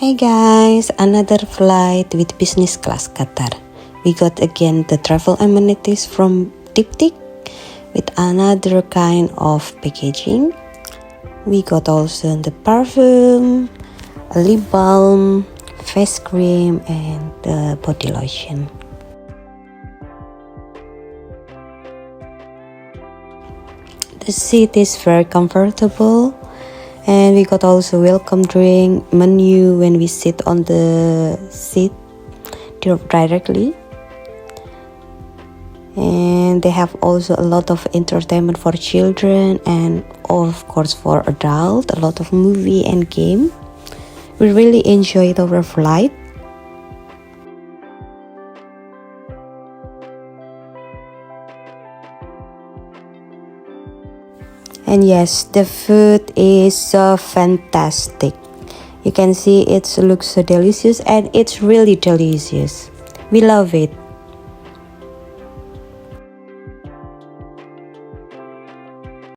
Hey guys, another flight with business class Qatar. We got again the travel amenities from Diptyque with another kind of packaging. We got also the perfume, a lip balm, face cream and the body lotion. The seat is very comfortable. And we got also welcome drink menu when we sit on the seat directly. And they have also a lot of entertainment for children and of course for adults, a lot of movie and game. We really enjoyed our flight. And yes, the food is so fantastic. You can see it looks so delicious and it's really delicious. We love it.